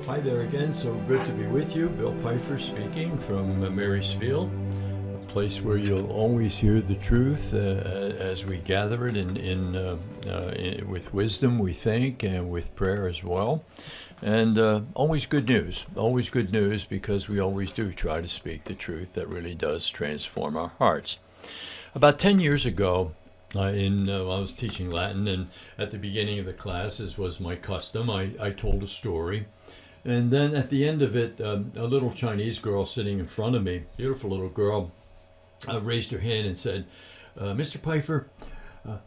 Hi there again. So good to be with you. Bill Pfeiffer speaking from Mary's Field, a place where you'll always hear the truth as we gather it with wisdom, we think, and with prayer as well. And always good news because we always do try to speak the truth that really does transform our hearts. About 10 years ago, I was teaching Latin, and at the beginning of the class, as was my custom, I told a story. And then at the end of it, a little Chinese girl sitting in front of me, beautiful little girl, raised her hand and said, Mr. Pfeiffer,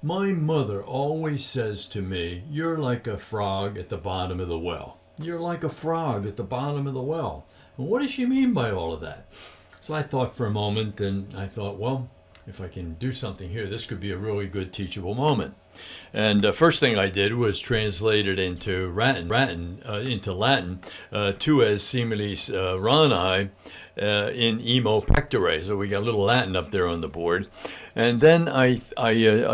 my mother always says to me, you're like a frog at the bottom of the well. You're like a frog at the bottom of the well. And what does she mean by all of that? So I thought for a moment, and I thought, well, if I can do something here, this could be a really good teachable moment. And first thing I did was translate it into Latin, tu es similis rani in imo pectore. So we got a little Latin up there on the board. And then I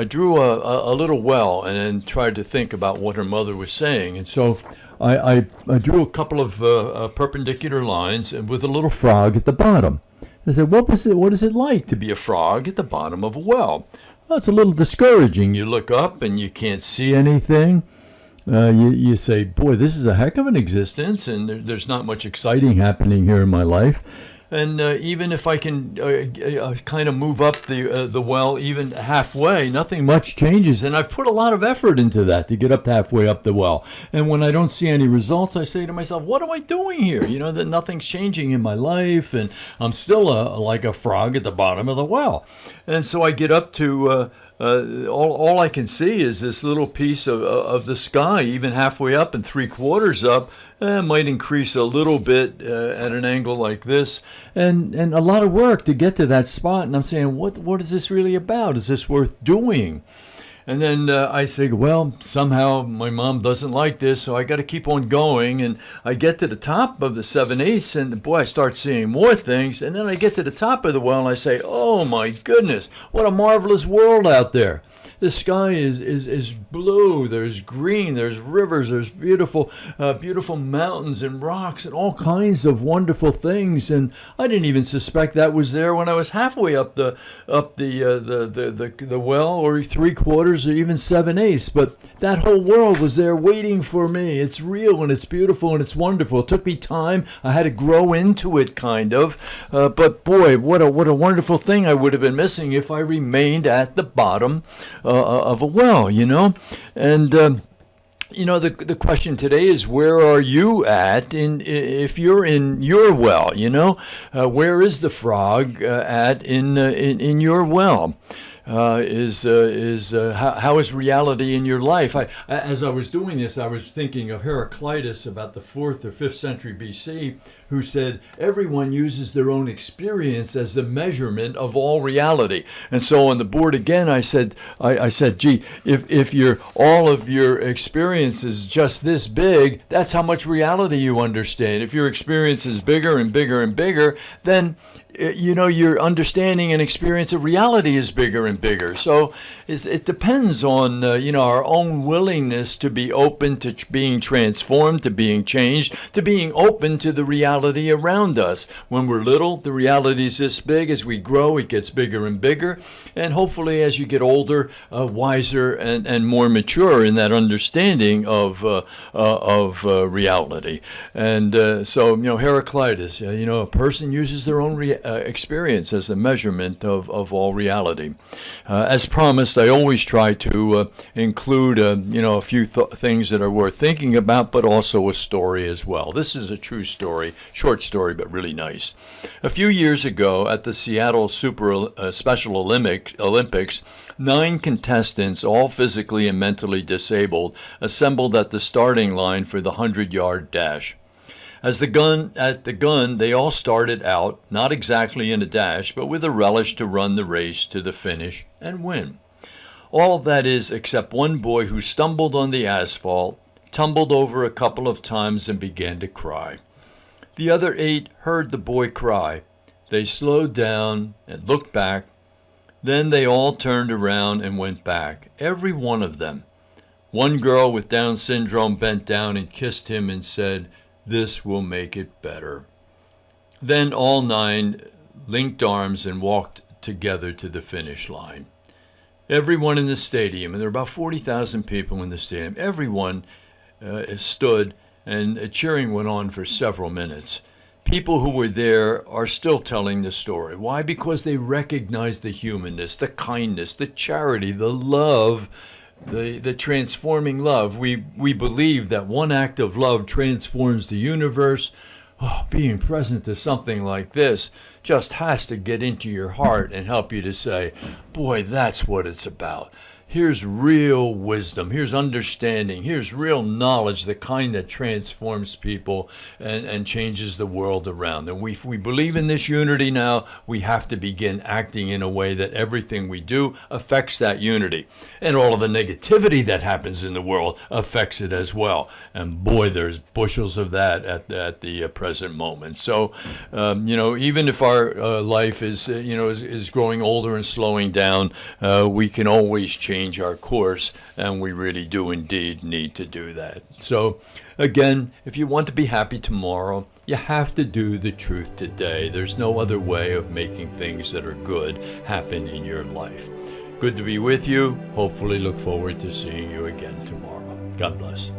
drew a little well and then tried to think about what her mother was saying. And so I drew a couple of perpendicular lines with a little frog at the bottom. I said, what is it like to be a frog at the bottom of a well? Well, it's a little discouraging. You look up and you can't see anything. You say, boy, this is a heck of an existence, and there's not much exciting happening here in my life. And even if I can kind of move up the well even halfway, nothing much changes. And I've put a lot of effort into that to get up halfway up the well. And when I don't see any results, I say to myself, what am I doing here? You know, that nothing's changing in my life, and I'm still like a frog at the bottom of the well. And so I get up to all I can see is this little piece of the sky, even halfway up and 3/4 up. Might increase a little bit at an angle like this, and a lot of work to get to that spot. And I'm saying, what is this really about? Is this worth doing? And then I say, well, somehow my mom doesn't like this, so I got to keep on going. And I get to the top of the 7/8, and boy, I start seeing more things. And then I get to the top of the well, and I say, oh my goodness, what a marvelous world out there. The sky is blue, there's green, there's rivers, there's beautiful mountains and rocks and all kinds of wonderful things. And I didn't even suspect that was there when I was halfway up the well, or 3/4 or even 7/8. But that whole world was there waiting for me. It's real and it's beautiful and it's wonderful. It took me time. I had to grow into it, kind of. But boy, what a wonderful thing I would have been missing if I remained at the bottom of a well, you know. And the question today is, where are you at if you're in your well, you know? Where is the frog at in your well? How is reality in your life? As I was doing this, I was thinking of Heraclitus about the 4th or 5th century BC, who said everyone uses their own experience as the measurement of all reality. And so on the board again, I said, gee, if all of your experience is just this big, that's how much reality you understand. If your experience is bigger and bigger and bigger, then your understanding and experience of reality is bigger and bigger. So it depends on our own willingness to be open to being transformed, to being changed, to being open to the reality around us. When we're little, the reality is this big. As we grow, it gets bigger and bigger. And hopefully, as you get older, wiser and more mature in that understanding of reality. And so Heraclitus, a person uses their own experience as the measurement of all reality. As promised, I always try to include a few things that are worth thinking about, but also a story as well. This is a true story, short story, but really nice. A few years ago at the Seattle Special Olympics, 9 contestants, all physically and mentally disabled, assembled at the starting line for the 100-yard dash. At the gun, they all started out, not exactly in a dash, but with a relish to run the race to the finish and win. All that is, except one boy who stumbled on the asphalt, tumbled over a couple of times, and began to cry. The other 8 heard the boy cry. They slowed down and looked back. Then they all turned around and went back, every one of them. One girl with Down syndrome bent down and kissed him and said, This will make it better. Then all 9 linked arms and walked together to the finish line. Everyone in the stadium, and there were about 40,000 people in the stadium, everyone stood, and cheering went on for several minutes. People who were there are still telling the story. Why? Because they recognize the humanness, the kindness, the charity, the love, the transforming love. We believe that one act of love transforms the universe. Oh, being present to something like this just has to get into your heart and help you to say, boy, that's what it's about. Here's real wisdom. Here's understanding. Here's real knowledge, the kind that transforms people and changes the world around them. If we believe in this unity now, we have to begin acting in a way that everything we do affects that unity. And all of the negativity that happens in the world affects it as well. And boy, there's bushels of that at the present moment. So, even if our life is growing older and slowing down, we can always change our course, and we really do indeed need to do that. So again, if you want to be happy tomorrow, you have to do the truth today. There's no other way of making things that are good happen in your life. Good to be with you. Hopefully look forward to seeing you again tomorrow. God bless.